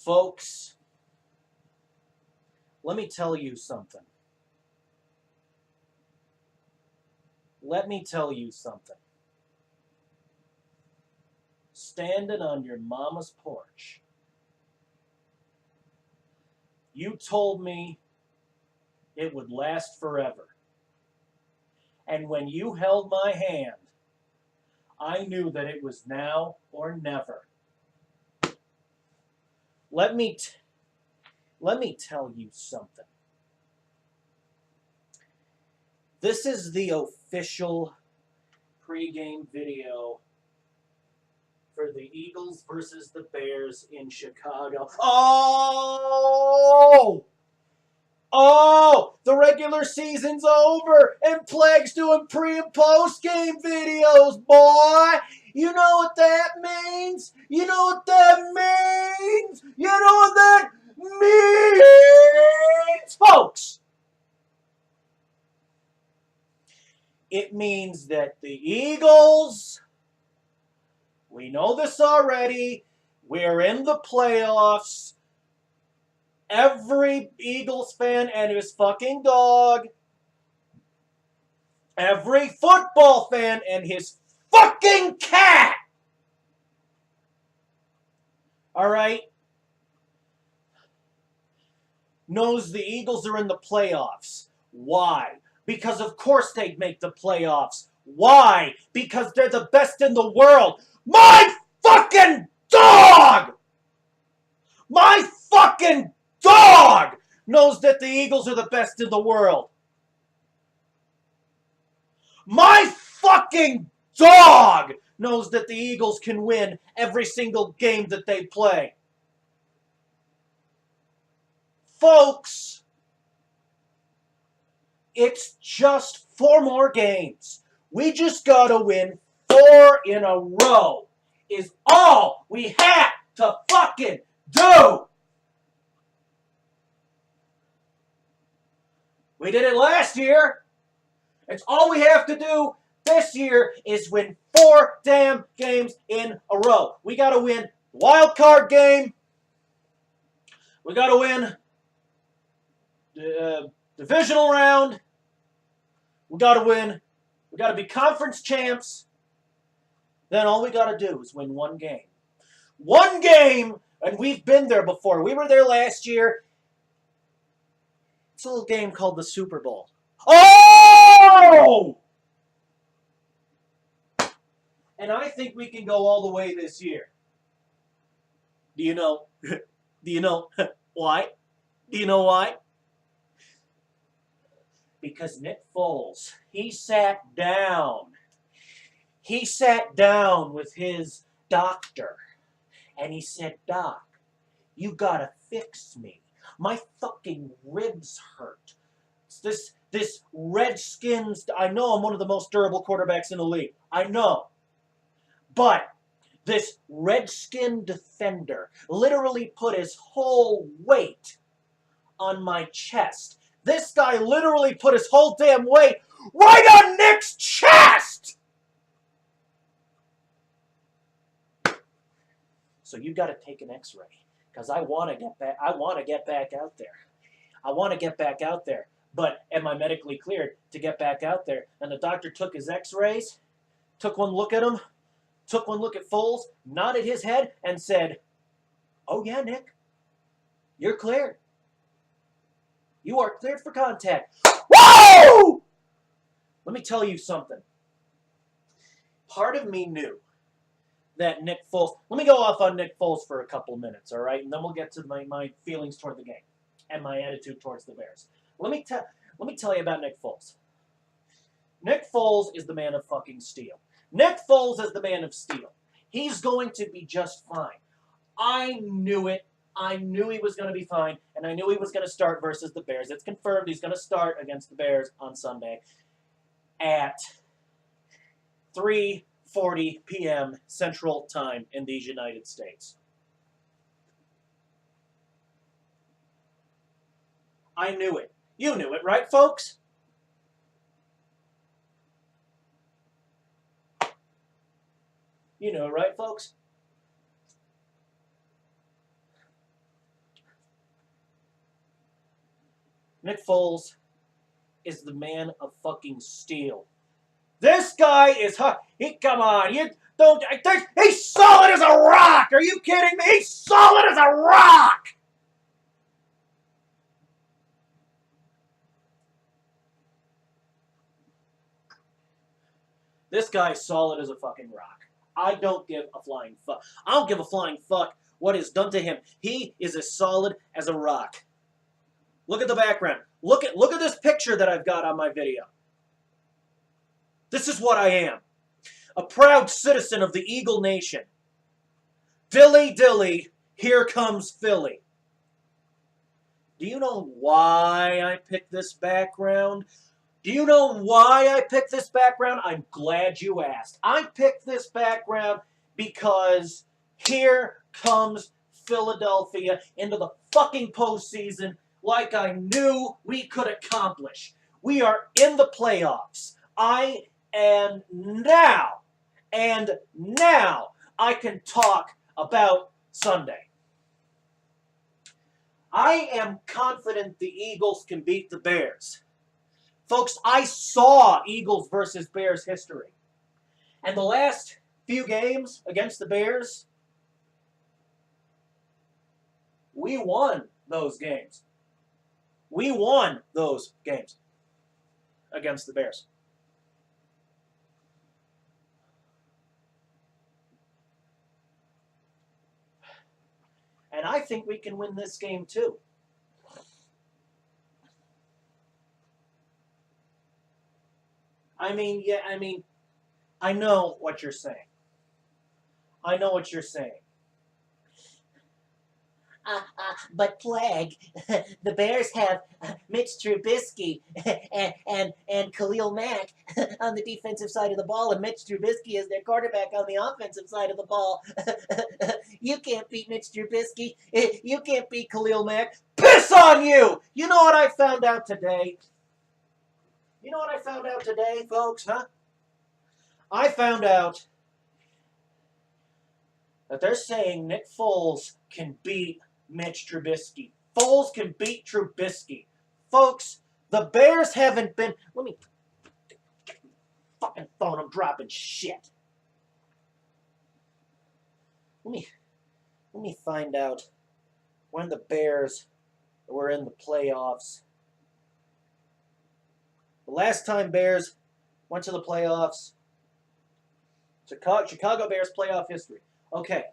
Folks, let me tell you something. Let me tell you something. Standing on your mama's porch, you told me it would last forever. And when you held my hand, I knew that it was now or never. Let me tell you something. This is the official pregame video for the Eagles versus the Bears in Chicago. Oh, the regular season's over, and Plague's doing pre- and post-game videos, boy. You know what that means? You know what that means? You know what that means, folks? It means that the Eagles, we know this already, we're in the playoffs. Every Eagles fan and his fucking dog, every football fan and his fucking cat, all right, knows the Eagles are in the playoffs. Why? Because of course they'd make the playoffs. Why? Because they're the best in the world. My fucking dog! My fucking dog knows that the Eagles are the best in the world. My fucking dog knows that the Eagles can win every single game that they play. Folks, it's just 4 more games. We just gotta win 4 in a row is all we have to fucking do. We did it last year. It's all we have to do this year is win 4 damn games in a row. We got to win the wild card game. We got to win the divisional round. We got to win. We got to be conference champs. Then all we got to do is win 1 game. 1 game, and we've been there before. We were there last year. It's a little game called the Super Bowl. Oh! And I think we can go all the way this year. Do you know? Do you know why? Do you know why? Because Nick Foles, he sat down. He sat down with his doctor. And he said, Doc, you gotta fix me. My fucking ribs hurt. This Redskins, I know I'm one of the most durable quarterbacks in the league. I know. But this Redskin defender literally put his whole weight on my chest. This guy literally put his whole damn weight right on Nick's chest! So you got to take an X-ray. Because I want to get back. I want to get back out there. I want to get back out there. But am I medically cleared to get back out there? And the doctor took his X-rays, took one look at him, took one look at Foles, nodded his head, and said, "Oh yeah, Nick, you're cleared. You are cleared for contact." Woo! Let me tell you something. Part of me knew that Nick Foles. Let me go off on Nick Foles for a couple minutes, all right? And then we'll get to my feelings toward the game and my attitude towards the Bears. Let me tell you about Nick Foles. Nick Foles is the man of fucking steel. Nick Foles is the man of steel. He's going to be just fine. I knew it. I knew he was going to be fine, and I knew he was going to start versus the Bears. It's confirmed he's going to start against the Bears on Sunday at 3:40 p.m. Central Time in these United States. I knew it. You knew it, right, folks? You know it, right, folks? Nick Foles is the man of fucking steel. This guy is come on, you don't. He's solid as a rock. Are you kidding me? He's solid as a rock. This guy's solid as a fucking rock. I don't give a flying fuck. I don't give a flying fuck what is done to him. He is as solid as a rock. Look at the background. Look at this picture that I've got on my video. This is what I am. A proud citizen of the Eagle Nation. Dilly dilly, here comes Philly. Do you know why I picked this background? Do you know why I picked this background? I'm glad you asked. I picked this background because here comes Philadelphia into the fucking postseason like I knew we could accomplish. We are in the playoffs. And now I can talk about Sunday. I am confident the Eagles can beat the Bears. Folks, I saw Eagles versus Bears history. And the last few games against the Bears, we won those games. We won those games against the Bears. And I think we can win this game too. I know what you're saying. I know what you're saying. But Plague, the Bears have Mitch Trubisky and Khalil Mack on the defensive side of the ball, and Mitch Trubisky is their quarterback on the offensive side of the ball. You can't beat Mitch Trubisky. You can't beat Khalil Mack. Piss on you! You know what I found out today? You know what I found out today, folks, huh? I found out that they're saying Nick Foles can beat Mitch Trubisky. Foles can beat Trubisky. Folks, the Bears haven't been... Let me... Fucking phone, I'm dropping shit. Let me find out when the Bears were in the playoffs. The last time Bears went to the playoffs, Chicago Bears playoff history. Okay.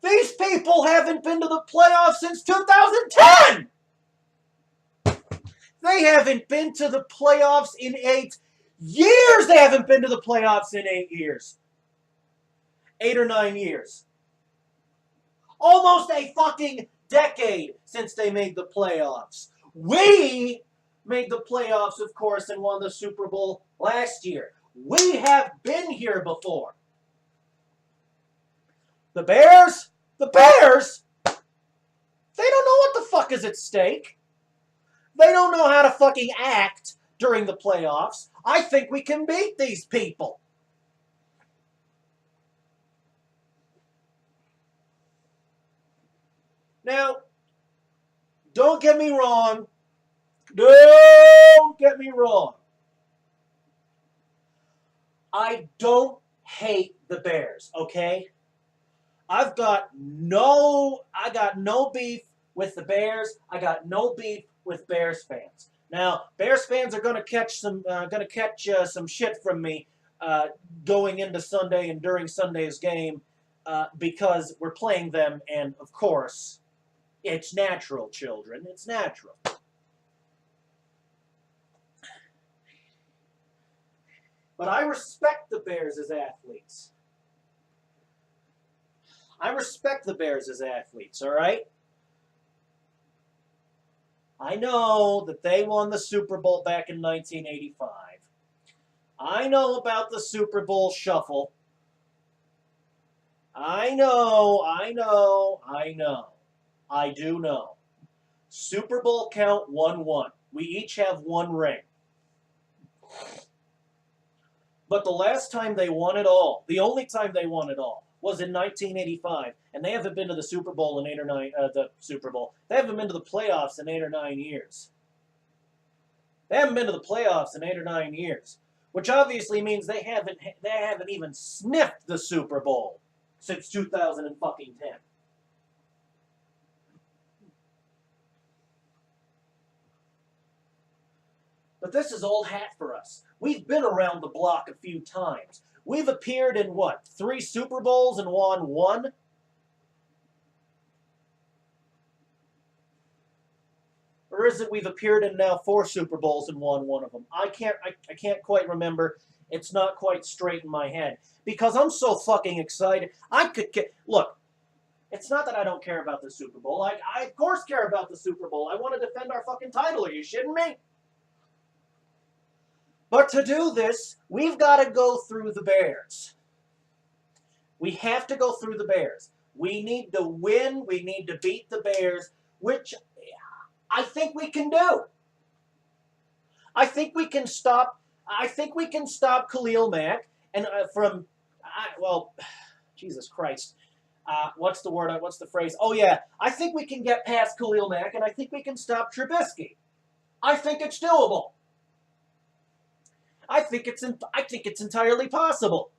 These people haven't been to the playoffs since 2010! They haven't been to the playoffs in 8 years! They haven't been to the playoffs in 8 years. 8 or 9 years. Almost a fucking decade since they made the playoffs. We made the playoffs, of course, and won the Super Bowl last year. We have been here before. The Bears, they don't know what the fuck is at stake. They don't know how to fucking act during the playoffs. I think we can beat these people. Now, don't get me wrong. Don't get me wrong. I don't hate the Bears, okay? I got no beef with the Bears. I got no beef with Bears fans. Now, Bears fans are gonna catch some shit from me going into Sunday and during Sunday's game because we're playing them, and of course, it's natural, children. It's natural. But I respect the Bears as athletes. I respect the Bears as athletes, all right? I know that they won the Super Bowl back in 1985. I know about the Super Bowl shuffle. I know. I do know. Super Bowl count 1-1. We each have 1 ring. But the last time they won it all, the only time they won it all, was in 1985, and they haven't been to the Super Bowl in 8 or 9. The Super Bowl. They haven't been to the playoffs in 8 or 9 years. They haven't been to the playoffs in 8 or 9 years, which obviously means they haven't even sniffed the Super Bowl since 2010. But this is old hat for us. We've been around the block a few times. We've appeared in what? 3 Super Bowls and won 1? Or is it we've appeared in now 4 Super Bowls and won 1 of them? I can't quite remember. It's not quite straight in my head. Because I'm so fucking excited. Look, it's not that I don't care about the Super Bowl. I of course care about the Super Bowl. I want to defend our fucking title. Are you shitting me? But to do this, we've got to go through the Bears. We have to go through the Bears. We need to win. We need to beat the Bears, which I think we can do. I think we can stop Khalil Mack and Jesus Christ. What's the word? What's the phrase? Oh yeah, I think we can get past Khalil Mack, and I think we can stop Trubisky. I think it's doable. I think it's entirely possible.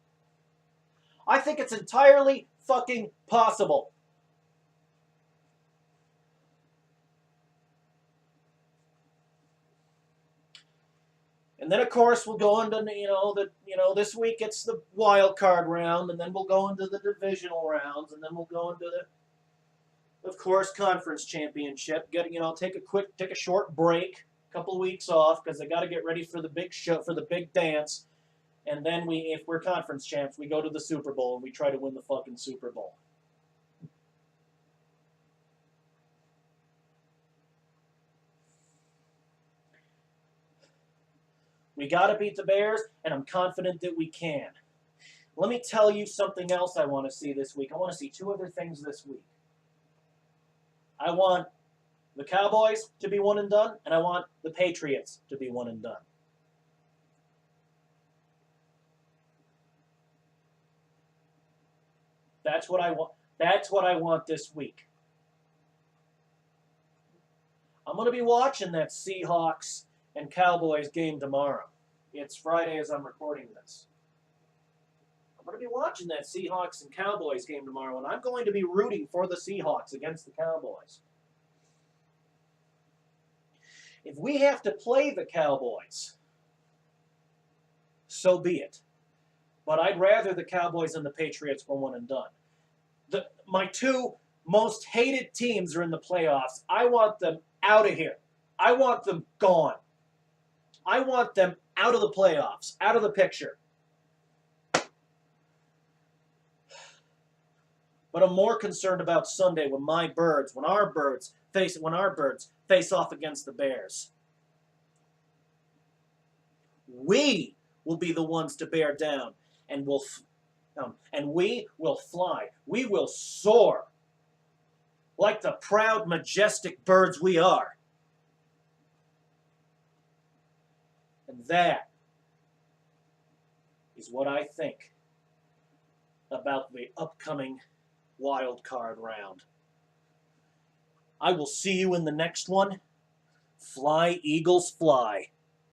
I think it's entirely fucking possible. And then of course we'll go into this week it's the wild card round, and then we'll go into the divisional rounds, and then we'll go into the, of course, conference championship. Take a short break. Couple of weeks off because I got to get ready for the big show, for the big dance, and then if we're conference champs, we go to the Super Bowl and we try to win the fucking Super Bowl. We got to beat the Bears, and I'm confident that we can. Let me tell you something else I want to see this week. I want to see 2 other things this week. I want the Cowboys to be 1 and done, and I want the Patriots to be 1 and done. That's what I want. That's what I want this week. I'm going to be watching that Seahawks and Cowboys game tomorrow. It's Friday as I'm recording this. I'm going to be watching that Seahawks and Cowboys game tomorrow, and I'm going to be rooting for the Seahawks against the Cowboys. If we have to play the Cowboys, so be it. But I'd rather the Cowboys and the Patriots were 1 and done. My 2 most hated teams are in the playoffs. I want them out of here. I want them gone. I want them out of the playoffs, out of the picture. But I'm more concerned about Sunday when our birds face off against the Bears. We will be the ones to bear down, and we will fly. We will soar like the proud, majestic birds we are. And that is what I think about the upcoming wild card round. I will see you in the next one. Fly, Eagles, fly.